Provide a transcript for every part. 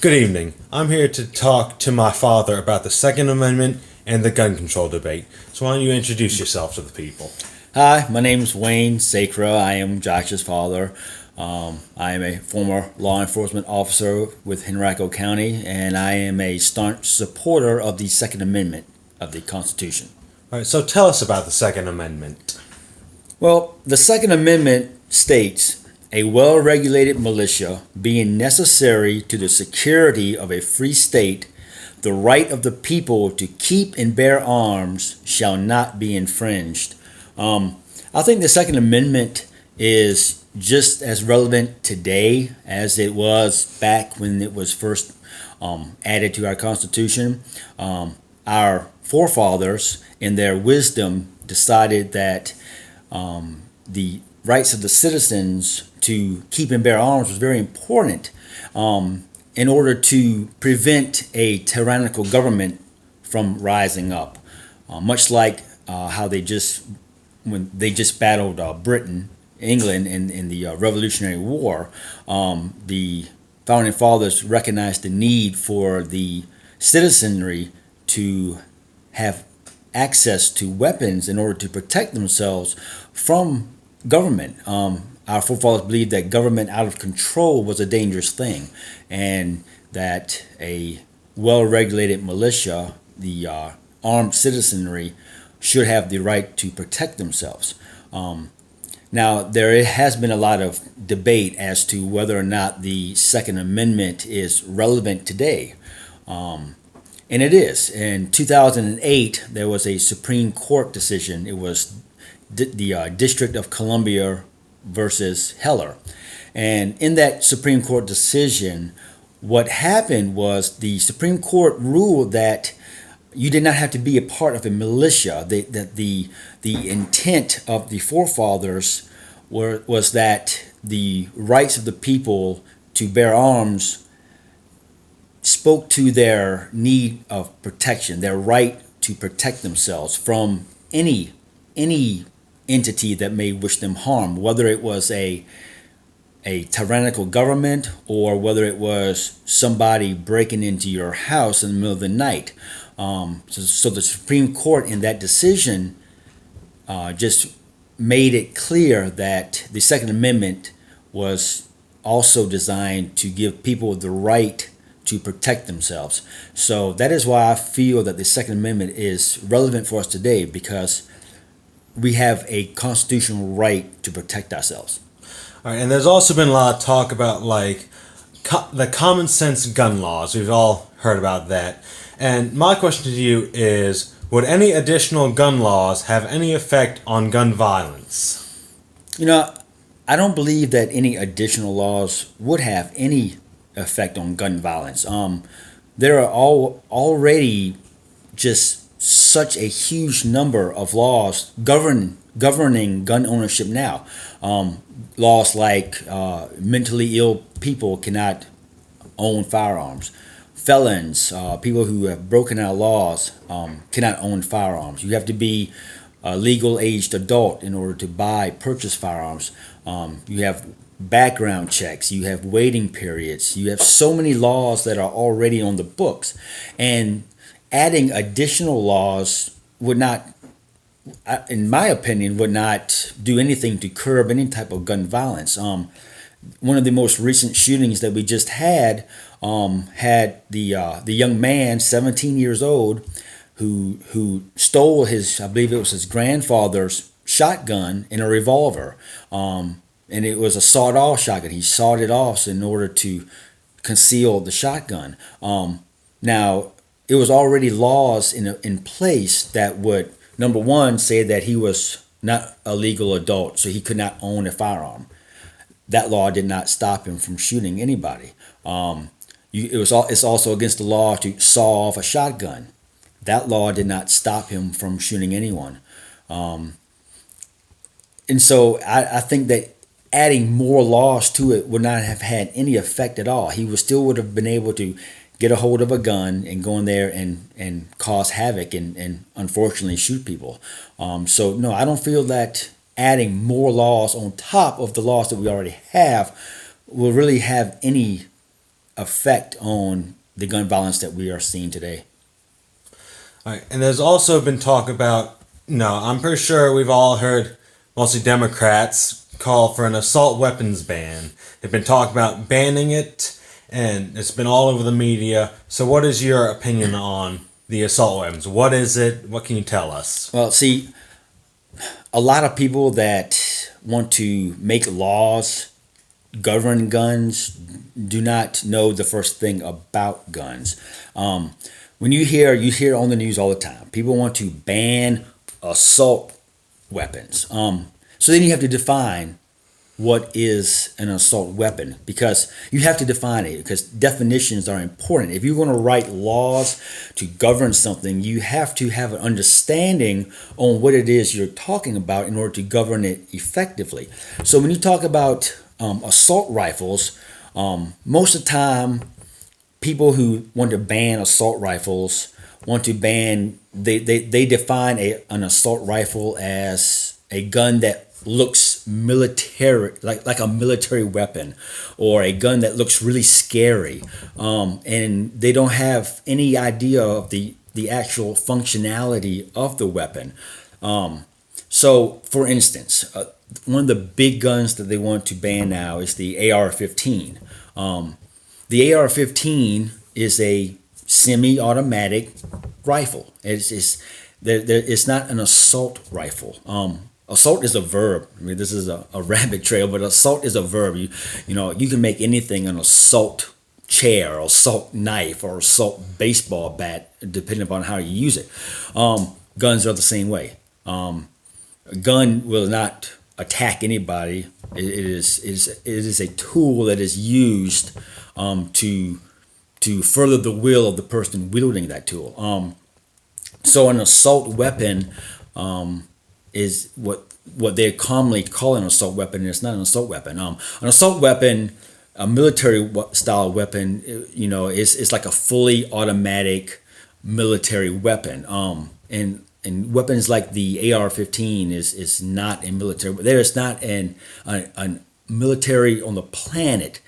Good evening. I'm here to talk to my father about the Second Amendment and the gun control debate. So why don't you introduce yourself to the people? Hi, my name is Wayne Sacra. I am Josh's father. I am a former law enforcement officer with Henrico County, and I am a staunch supporter of the Second Amendment of the Constitution. All right, so tell us about the Second Amendment. Well, the Second Amendment states a well regulated militia being necessary to the security of a free state, the right of the people to keep and bear arms shall not be infringed. I think the Second Amendment is just as relevant today as it was back when it was first added to our Constitution. Our forefathers, in their wisdom, decided that the rights of the citizens to keep and bear arms was very important in order to prevent a tyrannical government from rising up. Much like how when they just battled Britain, England in the Revolutionary War, the founding fathers recognized the need for the citizenry to have access to weapons in order to protect themselves from government. Our forefathers believed that government out of control was a dangerous thing, and that a well-regulated militia, the armed citizenry, should have the right to protect themselves. Now, there has been a lot of debate as to whether or not the Second Amendment is relevant today. And it is. In 2008, there was a Supreme Court decision. It was the District of Columbia versus Heller. And in that Supreme Court decision, what happened was the Supreme Court ruled that you did not have to be a part of a militia. That the intent of the forefathers was that the rights of the people to bear arms spoke to their need of protection, their right to protect themselves from any entity that may wish them harm, whether it was a tyrannical government or whether it was somebody breaking into your house in the middle of the night. So the Supreme Court in that decision just made it clear that the Second Amendment was also designed to give people the right to protect themselves. So that is why I feel that the Second Amendment is relevant for us today, because we have a constitutional right to protect ourselves. All right, and there's also been a lot of talk about the common sense gun laws. We've all heard about that. And my question to you is, would any additional gun laws have any effect on gun violence? You know, I don't believe that any additional laws would have any effect on gun violence. There are already just such a huge number of laws governing gun ownership now. Laws like mentally ill people cannot own firearms. Felons, people who have broken our laws, cannot own firearms. You have to be a legal aged adult in order to purchase firearms. You have background checks, you have waiting periods, you have so many laws that are already on the books. And adding additional laws would not, in my opinion, would not do anything to curb any type of gun violence. One of the most recent shootings that we just had the young man, 17 years old, who stole I believe it was his grandfather's shotgun and a revolver. And it was a sawed-off shotgun. He sawed it off in order to conceal the shotgun. Now, it was already laws in place that would, number one, say that he was not a legal adult, so he could not own a firearm. That law did not stop him from shooting anybody. It's also against the law to saw off a shotgun. That law did not stop him from shooting anyone. And so I think that adding more laws to it would not have had any effect at all. He would have been able to get a hold of a gun and go in there and cause havoc and unfortunately shoot people. So no, I don't feel that adding more laws on top of the laws that we already have will really have any effect on the gun violence that we are seeing today. All right, and there's also been talk about, no, I'm pretty sure we've all heard, mostly Democrats, call for an assault weapons ban. They've been talking about banning it, and it's been all over the media. So, what is your opinion on the assault weapons? What is it? What can you tell us? Well, see, a lot of people that want to make laws govern guns do not know the first thing about guns. When you hear on the news all the time, people want to ban assault weapons. So then you have to define what is an assault weapon, because you have to define it, because definitions are important. If you're going to write laws to govern something, you have to have an understanding on what it is you're talking about in order to govern it effectively. So when you talk about assault rifles, most of the time people who want to ban assault rifles want to ban, they define an assault rifle as a gun that looks military, like a military weapon, or a gun that looks really scary, and they don't have any idea of the actual functionality of the weapon. So for instance, one of the big guns that they want to ban now is the AR-15. The AR-15 is a semi-automatic rifle. It's not an assault rifle. Assault is a verb. I mean, this is a rabbit trail, but assault is a verb. You can make anything an assault chair, or assault knife, or assault baseball bat, depending upon how you use it. Guns are the same way. A gun will not attack anybody. It is a tool that is used to further the will of the person wielding that tool. So an assault weapon is what they commonly call an assault weapon, and it's not an assault weapon. An assault weapon, a military style weapon, is like a fully automatic military weapon. And weapons like the AR-15 is not a military. There is not a military on the planet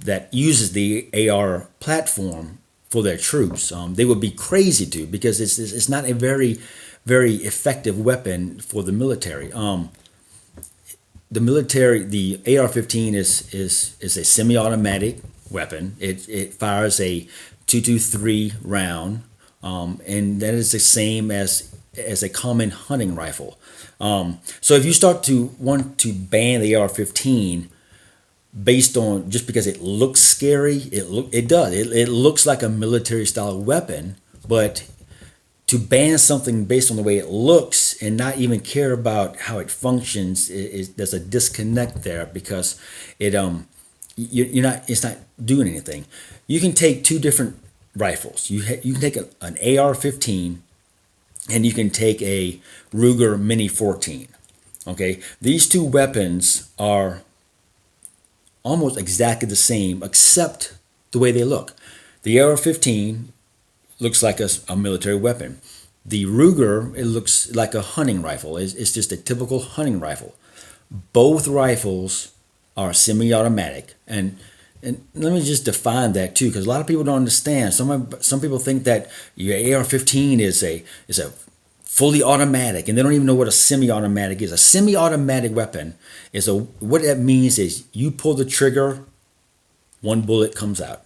that uses the AR platform for their troops. They would be crazy to, because it's not a very effective weapon for the military. The AR-15 is a semi-automatic weapon. It fires a 223 round, and that is the same as a common hunting rifle. So if you start to want to ban the AR-15 based on just because it looks scary, it looks like a military style weapon, but to ban something based on the way it looks and not even care about how it functions, there's a disconnect there, because it's not doing anything. You can take two different rifles. You can take an AR-15, and you can take a Ruger Mini 14. Okay, these two weapons are almost exactly the same, except the way they look. The AR-15 looks like a military weapon. The Ruger, it looks like a hunting rifle. It's just a typical hunting rifle. Both rifles are semi-automatic, and let me just define that too, because a lot of people don't understand. Some people think that your AR-15 is a fully automatic, and they don't even know what a semi-automatic is. A semi-automatic weapon what that means is you pull the trigger, one bullet comes out.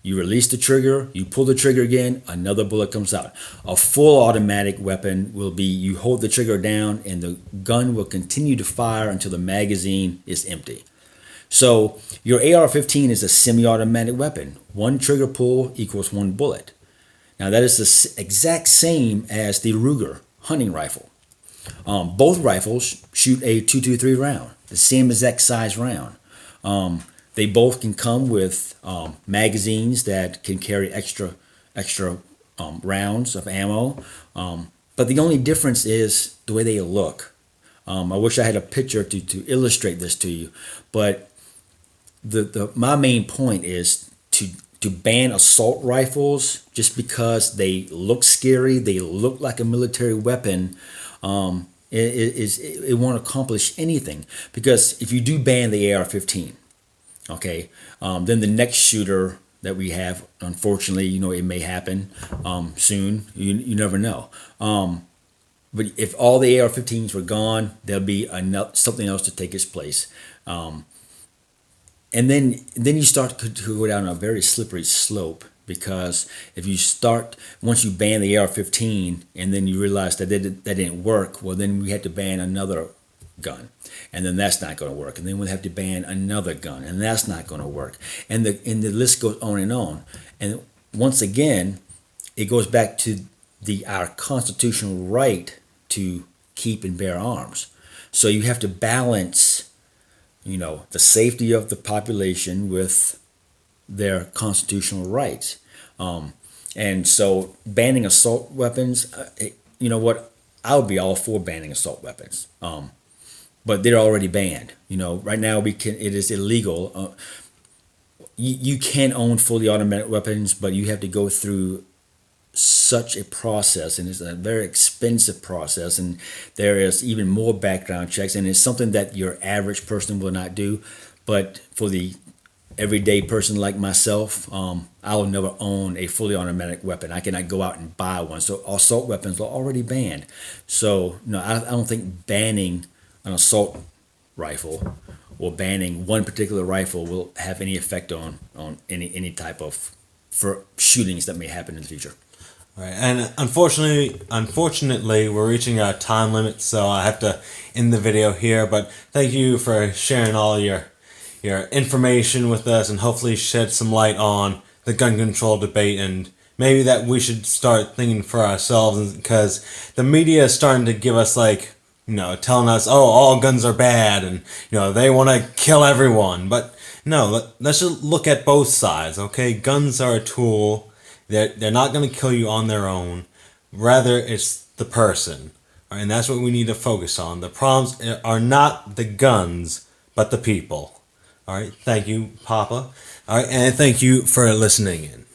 You release the trigger, you pull the trigger again, another bullet comes out. A full automatic weapon will be you hold the trigger down and the gun will continue to fire until the magazine is empty. So your AR-15 is a semi-automatic weapon. One trigger pull equals one bullet. Now that is the exact same as the Ruger hunting rifle. Both rifles shoot a 223 round, the same exact size round. They both can come with magazines that can carry extra rounds of ammo. But the only difference is the way they look. I wish I had a picture to illustrate this to you. But my main point is to ban assault rifles just because they look scary, they look like a military weapon. It won't accomplish anything. Because if you do ban the AR-15, Okay. Then the next shooter that we have, unfortunately, it may happen soon. You never know. But if all the AR-15s were gone, there'll be something else to take its place. And then you start to go down a very slippery slope, because if you start, once you ban the AR-15 and then you realize that that didn't work, well, then we had to ban another gun, and then that's not going to work, and then we'll have to ban another gun, and that's not going to work, and the list goes on and on. And once again, it goes back to our constitutional right to keep and bear arms. So you have to balance, the safety of the population with their constitutional rights. And so banning assault weapons, you know what? I would be all for banning assault weapons. But they're already banned. Right now it is illegal. You can own fully automatic weapons, but you have to go through such a process, and it's a very expensive process, and there is even more background checks, and it's something that your average person will not do. But for the everyday person like myself, I will never own a fully automatic weapon. I cannot go out and buy one. So assault weapons are already banned. So no, I don't think banning an assault rifle or banning one particular rifle will have any effect on any type of for shootings that may happen in the future. All right, and unfortunately, we're reaching our time limit, so I have to end the video here. But thank you for sharing all your information with us, and hopefully shed some light on the gun control debate, and maybe that we should start thinking for ourselves, because the media is starting to give us telling us, oh, all guns are bad, and they want to kill everyone. But no, let's just look at both sides. Okay, guns are a tool. They're not going to kill you on their own. Rather, it's the person. All right, and that's what we need to focus on. The problems are not the guns, but the people. All right, thank you, Papa. All right, and thank you for listening in.